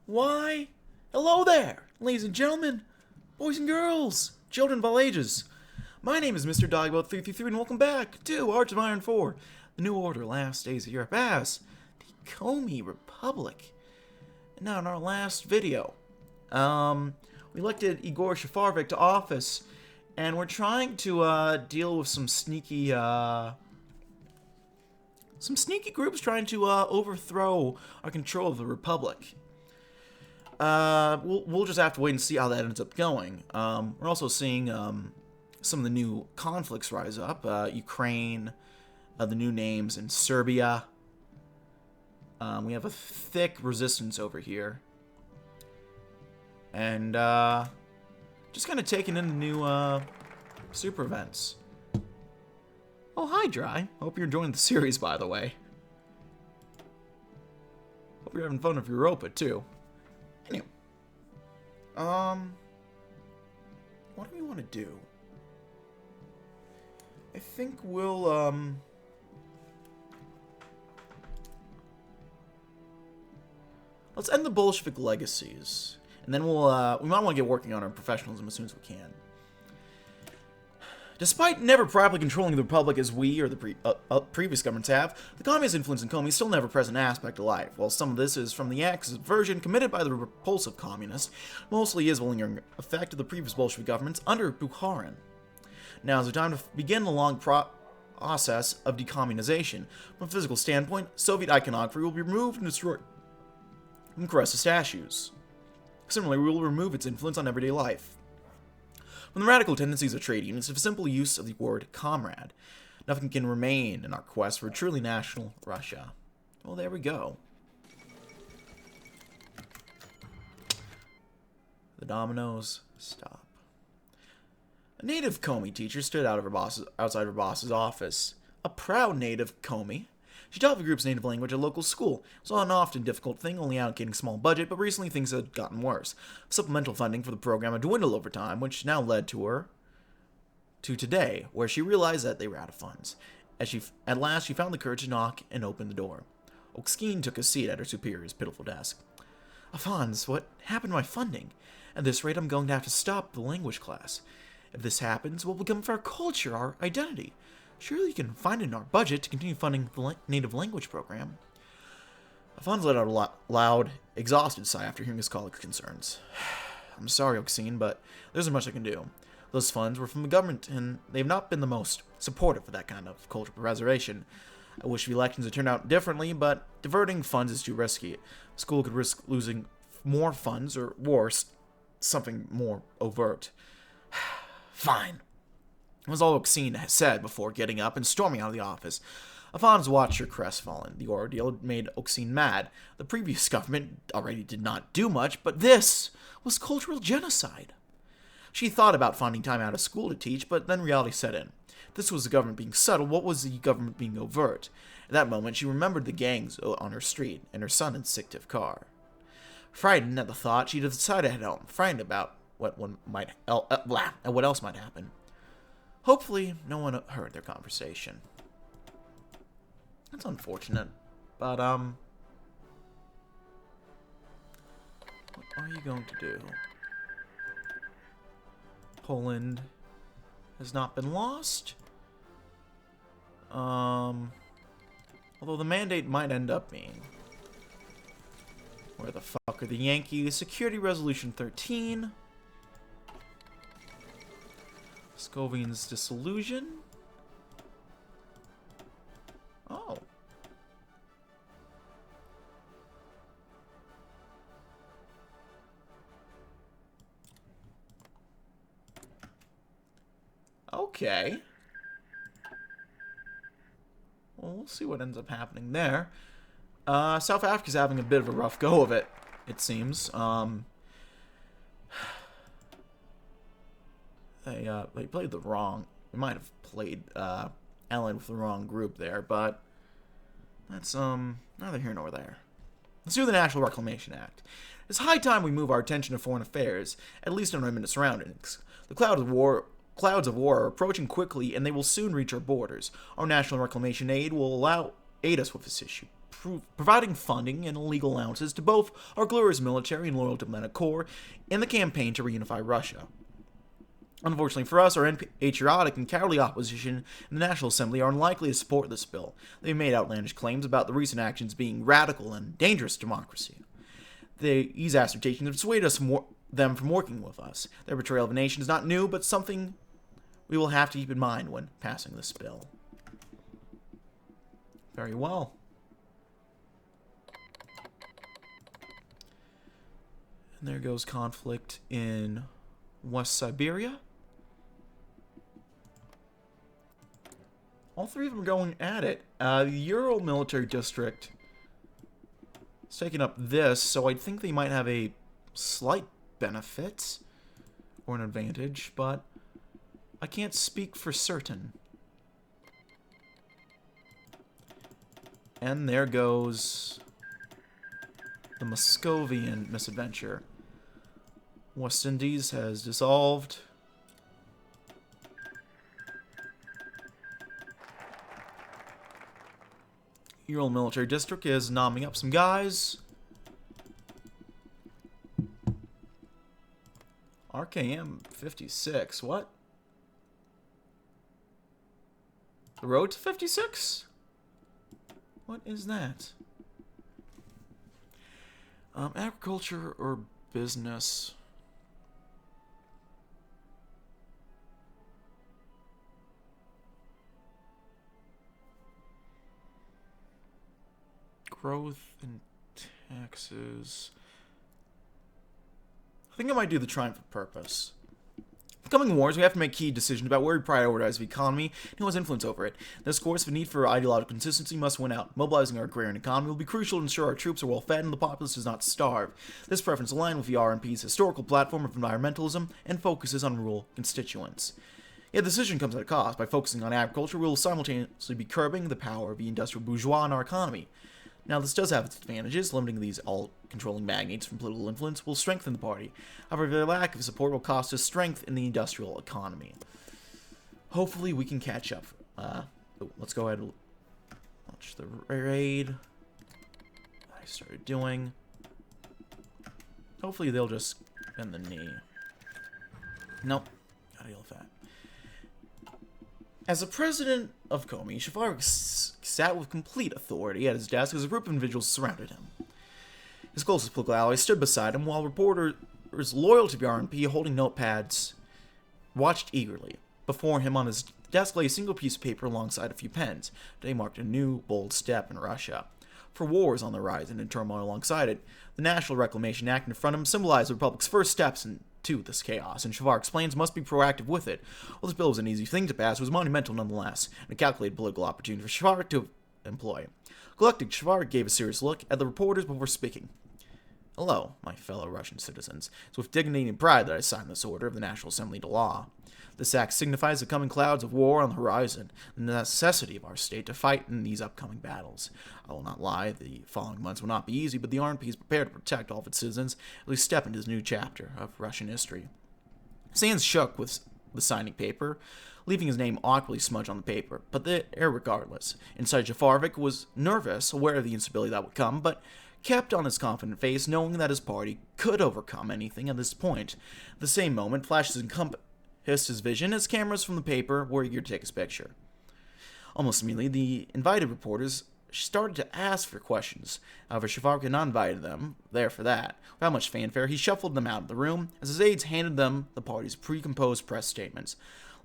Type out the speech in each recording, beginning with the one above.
Why, hello there, ladies and gentlemen, boys and girls, children of all ages. My name is Mr. Dogboat333, and welcome back to Arts of Iron 4, the New Order, last days of Europe as the Komi Republic. And now in our last video, we elected Igor Shafarevich to office, and we're trying to deal with some sneaky groups trying to overthrow our control of the Republic. We'll just have to wait and see how that ends up going. We're also seeing some of the new conflicts rise up. Ukraine, the new names in Serbia. We have a thick resistance over here. And just kind of taking in the new super events. Oh, hi, Dry. Hope you're enjoying the series, by the way. Hope you're having fun with Europa, too. Anyway. What do we want to do? I think we'll, let's end the Bolshevik legacies. And then we'll, we might want to get working on our professionalism as soon as we can. Despite never properly controlling the Republic as we or the previous governments have, the communist influence in Komi is still an ever-present aspect of life. While some of this is from the acts of subversion committed by the repulsive communists, mostly is lingering effect of the previous Bolshevik governments under Bukharin. Now is the time to begin the long process of decommunization. From a physical standpoint, Soviet iconography will be removed and destroyed from Kresta statues. Similarly, we will remove its influence on everyday life. From the radical tendencies of trade unions to the simple use of the word comrade, nothing can remain in our quest for a truly national Russia. Well, there we go. The dominoes stop. A native Komi teacher stood outside her boss's office. A proud native Komi. She taught the group's native language at a local school. It was an often difficult thing, only allocating a small budget, but recently things had gotten worse. Supplemental funding for the program had dwindled over time, which now led to today, where she realized that they were out of funds. At last, she found the courage to knock and open the door. Okskine took a seat at her superior's pitiful desk. Afons, what happened to my funding? At this rate, I'm going to have to stop the language class. If this happens, what will become of our culture, our identity? Surely you can find it in our budget to continue funding the native language program. Afons let out a loud, exhausted sigh after hearing his colleague's concerns. I'm sorry, Okskine, but there isn't much I can do. Those funds were from the government, and they've not been the most supportive of that kind of cultural preservation. I wish the elections had turned out differently, but diverting funds is too risky. The school could risk losing more funds, or worse, something more overt. Fine. Was all Okskine had said before getting up and storming out of the office. Afons watched her crestfallen. The ordeal had made Okskine mad. The previous government already did not do much, but this was cultural genocide. She thought about finding time out of school to teach, but then reality set in. If this was the government being subtle, what was the government being overt? At that moment, she remembered the gangs on her street and her son's instinctive car. Frightened at the thought, she decided to head home, frightened about what else might happen. Hopefully, no one heard their conversation. That's unfortunate, but, what are you going to do? Poland has not been lost. Although the mandate might end up being... Where the fuck are the Yankees? Security Resolution 13... Scovian's Disillusion. Oh. Okay. Well, we'll see what ends up happening there. South Africa's having a bit of a rough go of it, it seems. They played the wrong... They might have played allied with the wrong group there, but that's neither here nor there. Let's do the National Reclamation Act. It's high time we move our attention to foreign affairs, at least in our immediate surroundings. The clouds of war are approaching quickly, and they will soon reach our borders. Our National Reclamation Aid will aid us with this issue. providing funding and illegal allowances to both our glorious military and loyal diplomatic corps in the campaign to reunify Russia. Unfortunately for us, our patriotic and cowardly opposition in the National Assembly are unlikely to support this bill. They've made outlandish claims about the recent actions being radical and dangerous to democracy. These assertions dissuade them from working with us. Their betrayal of a nation is not new, but something we will have to keep in mind when passing this bill. Very well. And there goes conflict in West Siberia. All three of them are going at it. The Ural military district is taking up this, so I think they might have a slight benefit or an advantage, but I can't speak for certain. And there goes the Muscovian misadventure. West Indies has dissolved. Ural military district is nomming up some guys. RKM 56, what? The road to 56? What is that? Agriculture or business? Growth and taxes. I think I might do the triumph of purpose. In coming wars, we have to make key decisions about where we prioritize the economy and who has influence over it. This course, the need for ideological consistency must win out. Mobilizing our agrarian economy will be crucial to ensure our troops are well fed and the populace does not starve. This preference aligns with the RNP's historical platform of environmentalism and focuses on rural constituents. Yet the decision comes at a cost. By focusing on agriculture, we will simultaneously be curbing the power of the industrial bourgeois in our economy. Now, this does have its advantages. Limiting these all-controlling magnates from political influence will strengthen the party. However, their lack of support will cost us strength in the industrial economy. Hopefully, we can catch up. Let's go ahead and launch the raid. I started doing. Hopefully, they'll just bend the knee. Nope. Gotta deal with that. As the president of Komi, Shafarevich sat with complete authority at his desk as a group of individuals surrounded him. His closest political allies stood beside him, while reporters loyal to the RNP holding notepads watched eagerly. Before him on his desk lay a single piece of paper alongside a few pens. Today marked a new, bold step in Russia. For war is on the horizon and turmoil alongside it. The National Reclamation Act in front of him symbolized the Republic's first steps into this chaos, and Shavar explains must be proactive with it. While this bill was an easy thing to pass, it was monumental nonetheless, and a calculated political opportunity for Shavar to employ. Collected, Shavar gave a serious look at the reporters before speaking. Hello, my fellow Russian citizens. It's with dignity and pride that I sign this order of the National Assembly into law. This act signifies the coming clouds of war on the horizon, and the necessity of our state to fight in these upcoming battles. I will not lie, the following months will not be easy, but the RNP is prepared to protect all of its citizens as we step into this new chapter of Russian history. His hands shook with the signing paper, leaving his name awkwardly smudged on the paper, but regardless. Inside, Shafarevich was nervous, aware of the instability that would come, but kept on his confident face, knowing that his party could overcome anything at this point. At the same moment, flashes encompassed his vision as cameras from the paper were eager to take his picture. Almost immediately, the invited reporters started to ask for questions. However, Shafarevich had not invited them there for that. Without much fanfare, he shuffled them out of the room as his aides handed them the party's pre-composed press statements.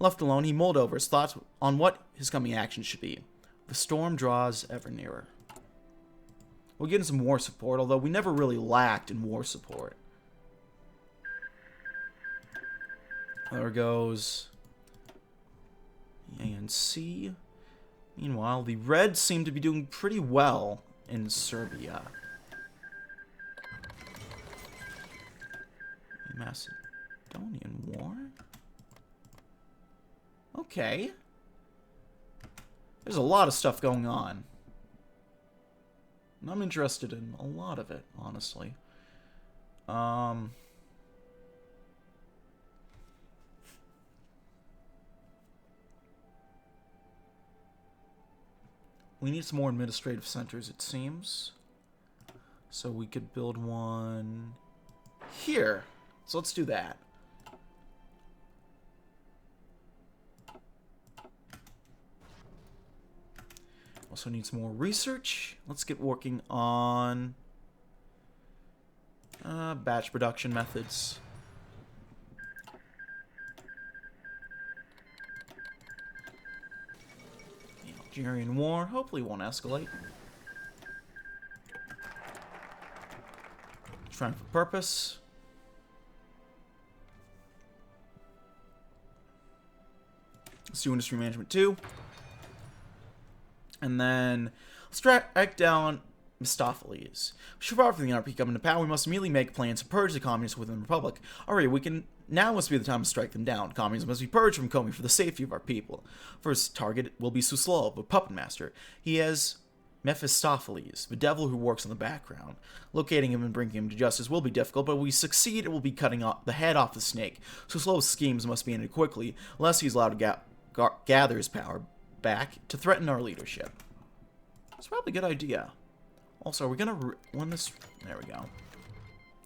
Left alone, he mulled over his thoughts on what his coming action should be. The storm draws ever nearer. We're getting some war support, although we never really lacked in war support. There goes ANC. Meanwhile, the Reds seem to be doing pretty well in Serbia. Macedonian War? Okay. There's a lot of stuff going on. And I'm interested in a lot of it, honestly. we need some more administrative centers, it seems. So we could build one here. So let's do that. Also need some more research. Let's get working on batch production methods. The Algerian War hopefully won't escalate. Trying for purpose. Let's do industry management too. And then let's track down Mistopheles. Should far from the NRP come into power, we must immediately make plans to purge the communists within the Republic. Alright, now must be the time to strike them down. Communists must be purged from Komi for the safety of our people. First target will be Suslov, a puppet master. He has Mephistopheles, the devil who works in the background. Locating him and bringing him to justice will be difficult, but if we succeed, it will be cutting off the head off the snake. Suslov's schemes must be ended quickly, unless he's allowed to gather his power back to threaten our leadership. It's probably a good idea. Also, are we gonna win this? There we go.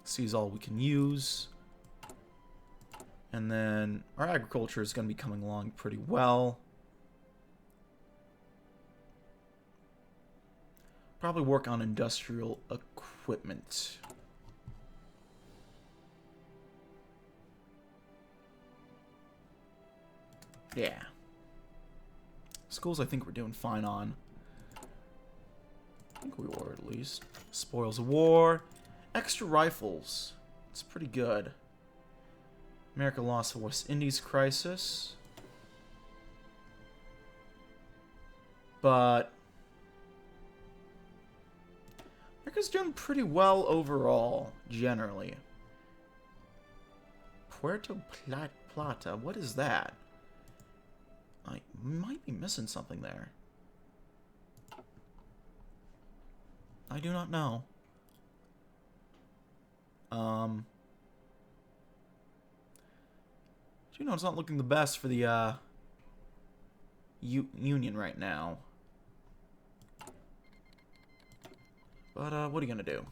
Seize all we can use. And then our agriculture is gonna be coming along pretty well. Probably work on industrial equipment. Yeah. Schools I think we're doing fine on. I think we were at least. Spoils of war. Extra rifles. It's pretty good. America lost the West Indies crisis. But America's doing pretty well overall, generally. Puerto Plata, what is that? I might be missing something there. I do not know. You know, it's not looking the best for the Union right now. But what are you gonna do?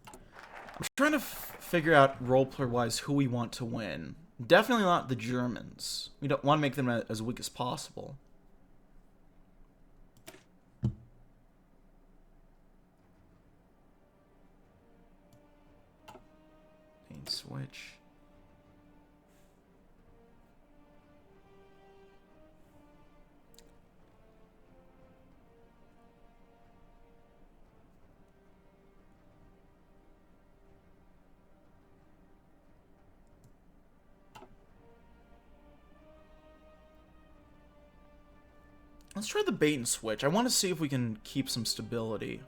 I'm trying to figure out roleplay-wise who we want to win. Definitely not the Germans. We don't want to make them as weak as possible. Main switch. Let's try the bait and switch. I want to see if we can keep some stability.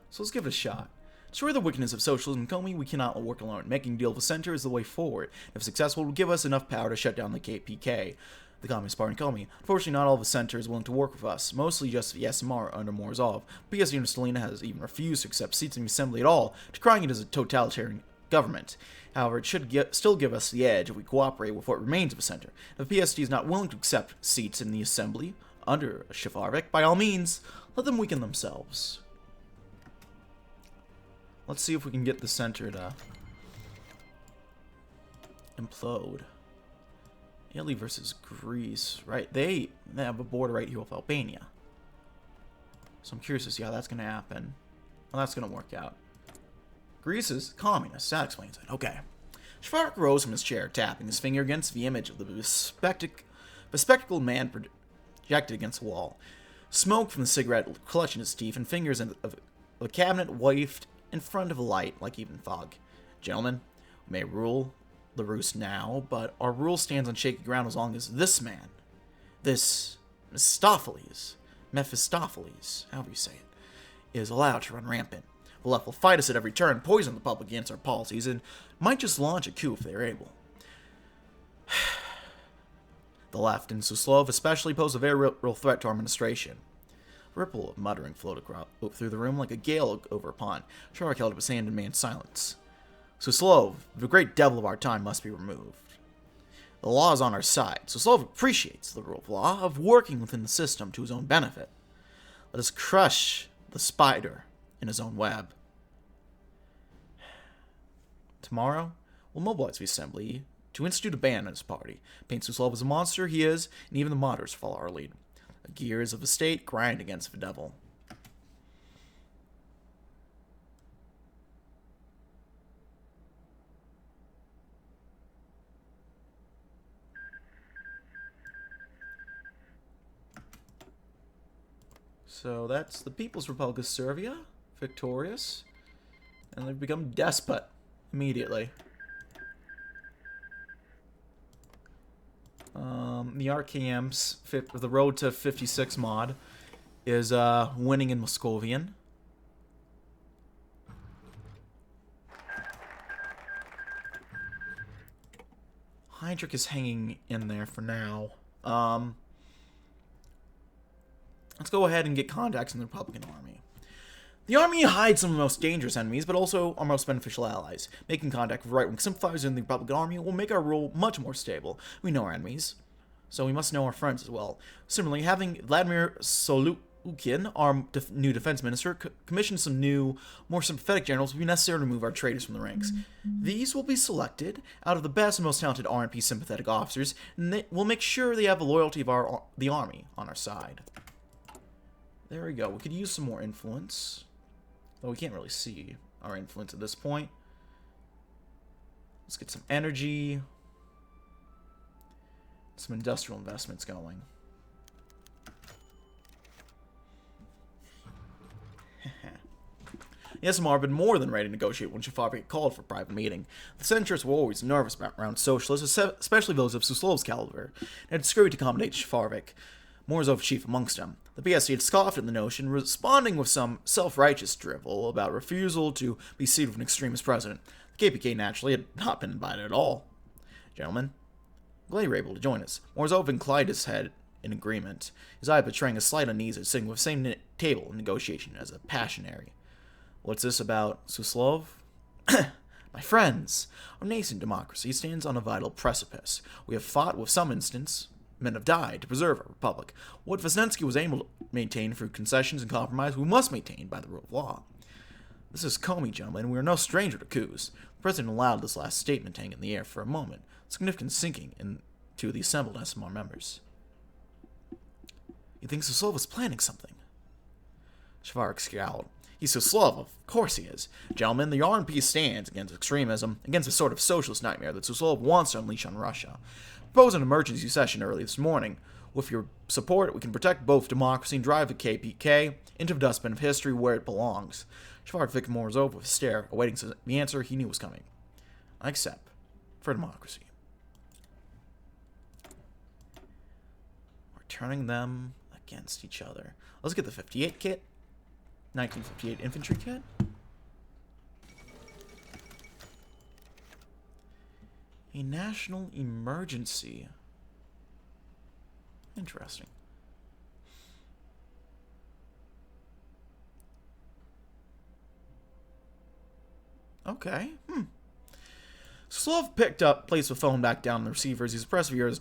So let's give it a shot. Destroy the wickedness of socialism in Komi. We cannot work alone. Making a deal with the center is the way forward. If successful, it will give us enough power to shut down the KPK, the Communist Party in Komi. Unfortunately, not all of the center is willing to work with us. Mostly just the SMR under Morozov. PSD under Stalina has even refused to accept seats in the assembly at all, decrying it as a totalitarian government. However, it should still give us the edge if we cooperate with what remains of the center. If the PSD is not willing to accept seats in the assembly under Shafarevich, by all means, let them weaken themselves. Let's see if we can get the center to implode. Italy versus Greece, right? They have a border right here with Albania. So I'm curious to see how that's going to happen. Well, that's going to work out. Greece is communist. That explains it. Okay. Shafarevich rose from his chair, tapping his finger against the image of the bespectacled man projected against the wall. Smoke from the cigarette clutched in his teeth, and fingers of the cabinet waved in front of a light like even fog. Gentlemen, we may rule the roost now, but our rule stands on shaky ground as long as this man, this Mephistopheles, however you say it, is allowed to run rampant. The left will fight us at every turn, poison the public against our policies, and might just launch a coup if they're able. The left, and Suslov especially, pose a very real threat to our administration. A ripple of muttering flowed through the room like a gale over a pond. Shark held up his hand and demanded silence. Suslov, the great devil of our time, must be removed. The law is on our side, so Suslov appreciates the rule of law of working within the system to his own benefit. Let us crush the spider in his own web. Tomorrow, we'll mobilize the assembly to institute a ban on his party. Paint Suslov as a monster he is, and even the moderators follow our lead. The gears of the state grind against the devil. So that's the People's Republic of Serbia, victorious, and they've become despot immediately. The RKM's the Road to 56 mod is winning in Moscovian. Hydric is hanging in there for now. Let's go ahead and get contacts in the Republican Army. The Army hides some of the most dangerous enemies, but also our most beneficial allies. Making contact with right-wing sympathizers in the Republican Army will make our rule much more stable. We know our enemies, so we must know our friends as well. Similarly, having Vladimir Solukin, our new defense minister, commission some new, more sympathetic generals will be necessary to remove our traitors from the ranks. These will be selected out of the best and most talented RNP sympathetic officers, and we'll make sure they have the loyalty of the Army on our side. There we go. We could use some more influence. Though we can't really see our influence at this point. Let's get some energy. Some industrial investments going. The SMR have been more than ready to negotiate when Shafarevich called for a private meeting. The centrists were always nervous around socialists, especially those of Suslov's caliber, and had scurried to accommodate Shafarevich, Morozov chief amongst them. The BSC had scoffed at the notion, responding with some self-righteous drivel about refusal to be seated with an extremist president. The KPK, naturally, had not been invited at all. Gentlemen, I'm glad you were able to join us. Morozov inclined his head in agreement, his eye betraying a slight unease at sitting with the same table in negotiation as a passionary. What's this about, Suslov? My friends, our nascent democracy stands on a vital precipice. We have fought with some instance. Men have died to preserve our republic. What Vesnensky was able to maintain through concessions and compromise, we must maintain by the rule of law. This is Komi, gentlemen, and we are no stranger to coups. The president allowed this last statement to hang in the air for a moment, significant sinking into the assembled SMR members. He thinks Suslov is planning something. Shafarevich scowled. He's Suslov, of course he is. Gentlemen, the RNP stands against extremism, against the sort of socialist nightmare that Suslov wants to unleash on Russia. Proposed an emergency session early this morning. With your support, we can protect both democracy and drive the KPK into the dustbin of history where it belongs. Shafarevich Morozov with a stare, awaiting the answer he knew was coming. I accept. For democracy. We're turning them against each other. Let's get the 58 kit. 1958 infantry kit. A national emergency. Interesting. Okay. Suslov placed the phone back down on the receiver as his oppressive ears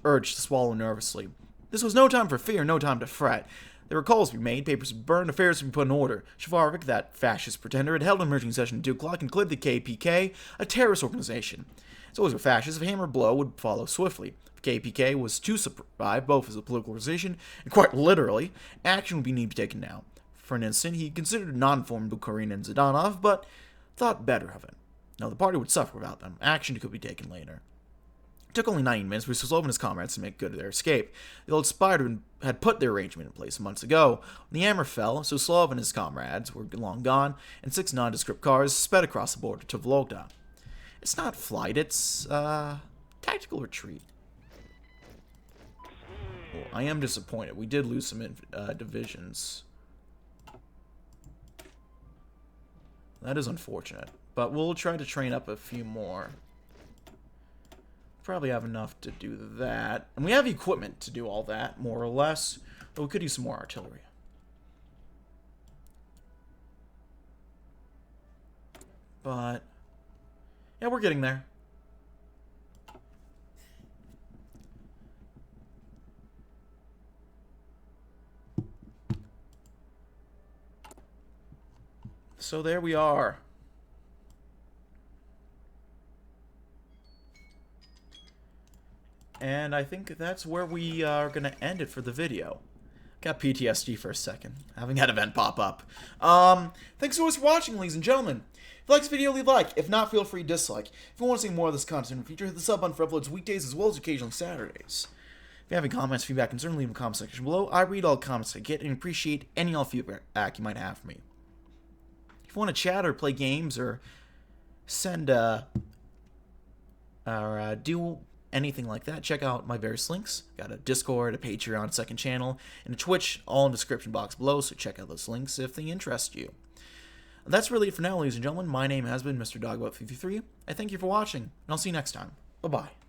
urged to swallow nervously. This was no time for fear, no time to fret. There were calls to be made, papers to be burned, affairs to be put in order. Shafarevich, that fascist pretender, had held an emergency session at 2 o'clock and declared the KPK a terrorist organization. As always with fascists, a hammer blow would follow swiftly. If KPK was to survive, both as a political organization and quite literally, action would be needed to be taken now. For an instant, he considered non-formed Bukharin and Zdanov, but thought better of it. No, the party would suffer without them. Action could be taken later. It took only 9 minutes for Suslov and his comrades to make good their escape. The old spider had put their arrangement in place months ago. When the hammer fell, Suslov and his comrades were long gone, and 6 nondescript cars sped across the border to Vologda. It's not flight, it's, tactical retreat. Well, I am disappointed. We did lose some divisions. That is unfortunate. But we'll try to train up a few more. Probably have enough to do that. And we have equipment to do all that, more or less. But we could use some more artillery. But yeah, we're getting there. So there we are. And I think that's where we are going to end it for the video. Got PTSD for a second, having that event pop up. Thanks so much for watching, ladies and gentlemen. If you like this video, leave a like. If not, feel free to dislike. If you want to see more of this content in the future, hit the sub button for uploads weekdays as well as occasionally Saturdays. If you have any comments, feedback, concern, leave them in the comment section below. I read all the comments I get and appreciate any all feedback you might have for me. If you want to chat or play games or send do anything like that, check out my various links. Got a Discord, a Patreon, second channel, and a Twitch, all in the description box below, so check out those links if they interest you. That's really it for now, ladies and gentlemen. My name has been Mr. Dogbot53. I thank you for watching, and I'll see you next time. Bye-bye.